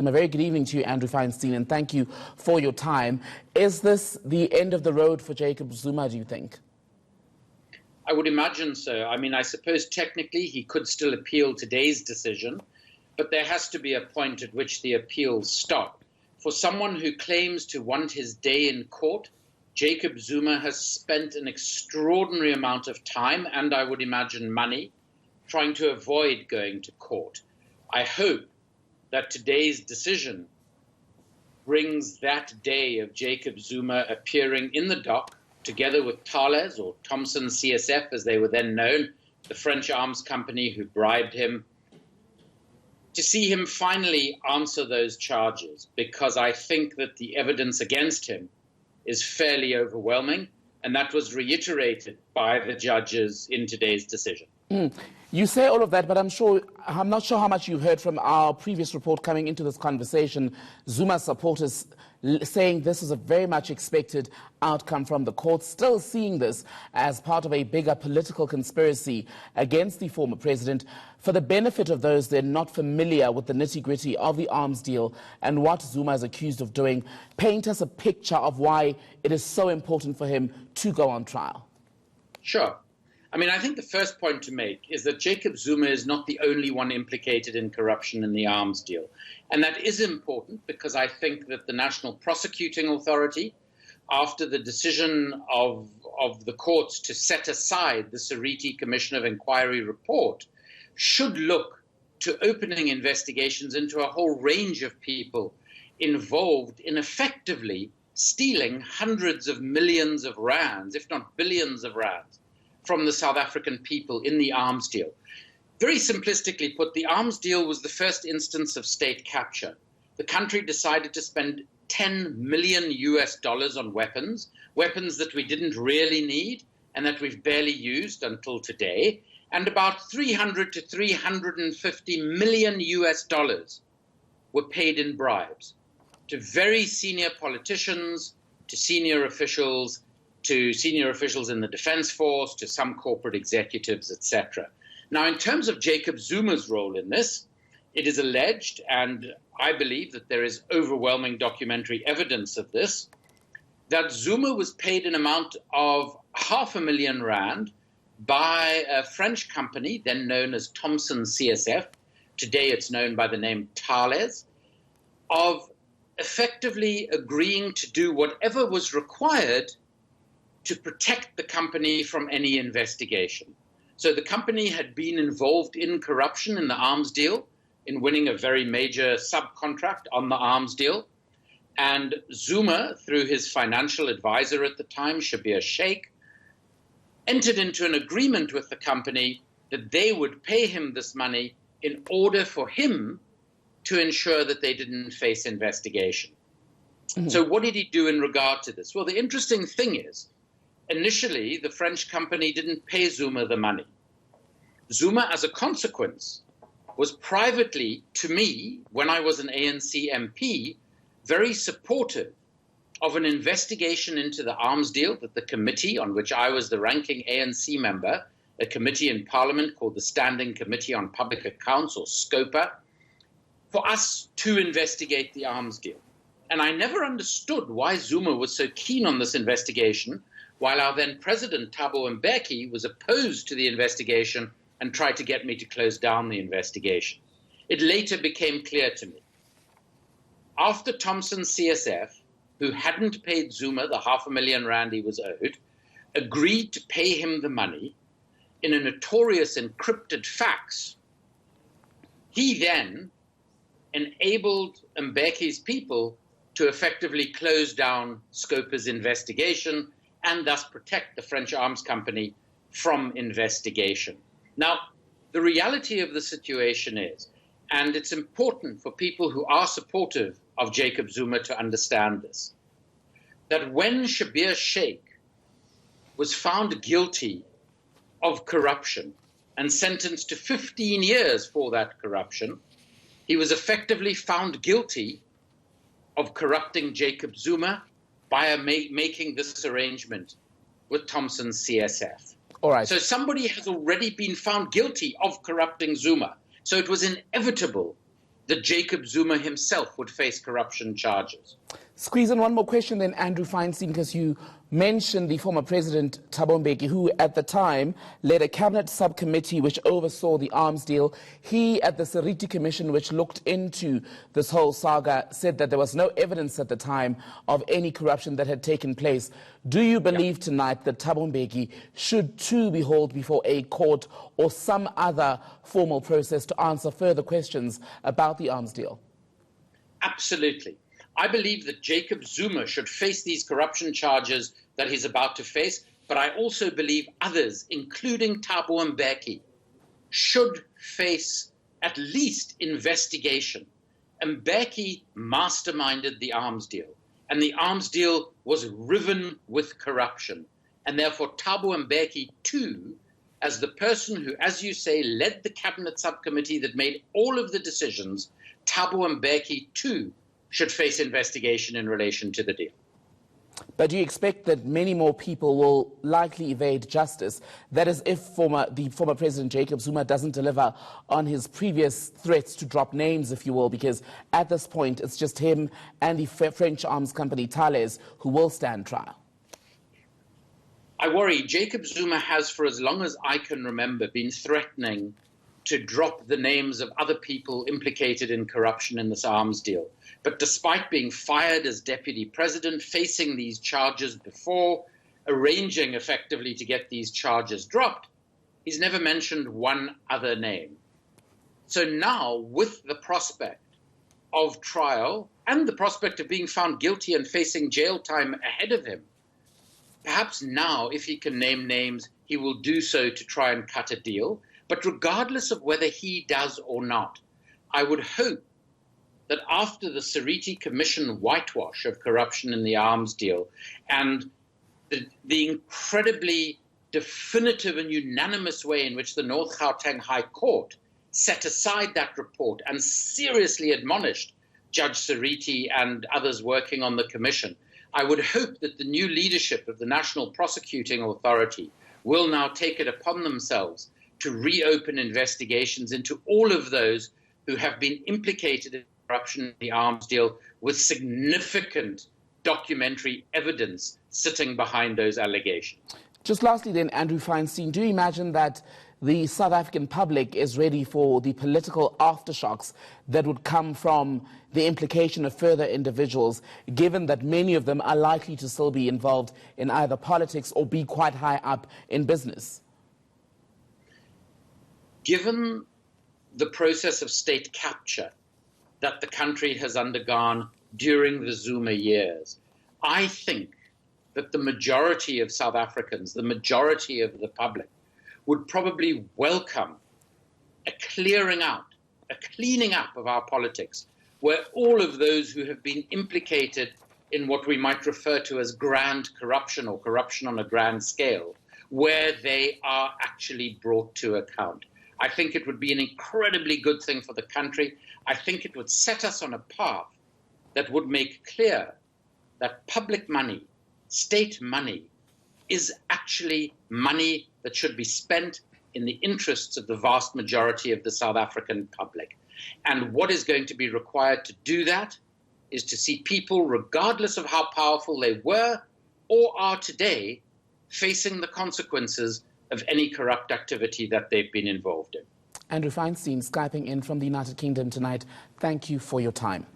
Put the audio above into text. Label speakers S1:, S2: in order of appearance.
S1: And a very good evening to you, Andrew Feinstein, and thank you for your time. Is this the end of the road for Jacob Zuma, do you think?
S2: I would imagine so. I mean, I suppose technically he could still appeal today's decision, but there has to be a point at which the appeals stop. For someone who claims to want his day in court, Jacob Zuma has spent an extraordinary amount of time, and I would imagine money, trying to avoid going to court. I hope that today's decision brings that day of Jacob Zuma appearing in the dock together with Thales, or Thomson CSF as they were then known, the French arms company who bribed him, to see him finally answer those charges, because I think that the evidence against him is fairly overwhelming, and that was reiterated by the judges in today's decision.
S1: You say all of that, but I'm not sure how much you heard from our previous report coming into this conversation. Zuma supporters saying this is a very much expected outcome from the court, still seeing this as part of a bigger political conspiracy against the former president. For the benefit of those that are not familiar with the nitty-gritty of the arms deal and what Zuma is accused of doing, paint us a picture of why it is so important for him to go on trial.
S2: Sure. I mean, I think the first point to make is that Jacob Zuma is not the only one implicated in corruption in the arms deal. And that is important because I think that the National Prosecuting Authority, after the decision of the courts to set aside the Sariti Commission of Inquiry report, should look to opening investigations into a whole range of people involved in effectively stealing hundreds of millions of rands, if not billions of rands, from the South African people in the arms deal. Very simplistically put, the arms deal was the first instance of state capture. The country decided to spend $10 million on weapons that we didn't really need and that we've barely used until today, and about 300 to 350 million were paid in bribes to very senior politicians, to senior officials in the defense force, to some corporate executives, etc. Now, in terms of Jacob Zuma's role in this, it is alleged, and I believe that there is overwhelming documentary evidence of this, that Zuma was paid an amount of R500,000 by a French company, then known as Thomson CSF, today it's known by the name Thales, of effectively agreeing to do whatever was required to protect the company from any investigation. So the company had been involved in corruption in the arms deal, in winning a very major subcontract on the arms deal. And Zuma, through his financial advisor at the time, Shabir Sheikh, entered into an agreement with the company that they would pay him this money in order for him to ensure that they didn't face investigation. So what did he do in regard to this? Well, the interesting thing is, initially, the French company didn't pay Zuma the money. Zuma, as a consequence, was privately, to me, when I was an ANC MP, very supportive of an investigation into the arms deal that the committee, on which I was the ranking ANC member, a committee in Parliament called the Standing Committee on Public Accounts, or SCOPA, for us to investigate the arms deal. And I never understood why Zuma was so keen on this investigation, while our then president, Thabo Mbeki, was opposed to the investigation and tried to get me to close down the investigation. It later became clear to me. After Thomson CSF, who hadn't paid Zuma the R500,000 he was owed, agreed to pay him the money in a notorious encrypted fax, he then enabled Mbeki's people to effectively close down Scopa's investigation and thus protect the French arms company from investigation. Now, the reality of the situation is, and it's important for people who are supportive of Jacob Zuma to understand this, that when Shabir Sheikh was found guilty of corruption and sentenced to 15 years for that corruption, he was effectively found guilty of corrupting Jacob Zuma by making this arrangement with Thomson CSF.
S1: All right.
S2: So somebody has already been found guilty of corrupting Zuma. So it was inevitable that Jacob Zuma himself would face corruption charges.
S1: Squeeze in one more question then, Andrew Feinstein, because you mentioned the former president, Thabo Mbeki, who at the time led a cabinet subcommittee which oversaw the arms deal. He, at the Seriti Commission, which looked into this whole saga, said that there was no evidence at the time of any corruption that had taken place. Do you believe tonight that Thabo Mbeki should too be hauled before a court or some other formal process to answer further questions about the arms deal?
S2: Absolutely. I believe that Jacob Zuma should face these corruption charges that he's about to face, but I also believe others, including Thabo Mbeki, should face at least investigation. Mbeki masterminded the arms deal, and the arms deal was riven with corruption. And therefore, Thabo Mbeki, too, as the person who, as you say, led the cabinet subcommittee that made all of the decisions, Thabo Mbeki, too, should face investigation in relation to the deal.
S1: But do you expect that many more people will likely evade justice? That is, if the former President Jacob Zuma doesn't deliver on his previous threats to drop names, if you will, because at this point it's just him and the French arms company Thales who will stand trial.
S2: I worry Jacob Zuma has, for as long as I can remember, been threatening to drop the names of other people implicated in corruption in this arms deal. But despite being fired as deputy president, facing these charges before, arranging effectively to get these charges dropped, he's never mentioned one other name. So now, with the prospect of trial and the prospect of being found guilty and facing jail time ahead of him, perhaps now, if he can name names, he will do so to try and cut a deal. But regardless of whether he does or not, I would hope that after the Seriti Commission whitewash of corruption in the arms deal and the incredibly definitive and unanimous way in which the North Gauteng High Court set aside that report and seriously admonished Judge Seriti and others working on the commission, I would hope that the new leadership of the National Prosecuting Authority will now take it upon themselves to reopen investigations into all of those who have been implicated in corruption in the arms deal, with significant documentary evidence sitting behind those allegations.
S1: Just lastly then, Andrew Feinstein, do you imagine that the South African public is ready for the political aftershocks that would come from the implication of further individuals, given that many of them are likely to still be involved in either politics or be quite high up in business?
S2: Given the process of state capture that the country has undergone during the Zuma years, I think that the majority of South Africans, the majority of the public, would probably welcome a clearing out, a cleaning up of our politics, where all of those who have been implicated in what we might refer to as grand corruption or corruption on a grand scale, where they are actually brought to account. I think it would be an incredibly good thing for the country. I think it would set us on a path that would make clear that public money, state money, is actually money that should be spent in the interests of the vast majority of the South African public. And what is going to be required to do that is to see people, regardless of how powerful they were or are today, facing the consequences of any corrupt activity that they've been involved in.
S1: Andrew Feinstein, Skyping in from the United Kingdom tonight. Thank you for your time.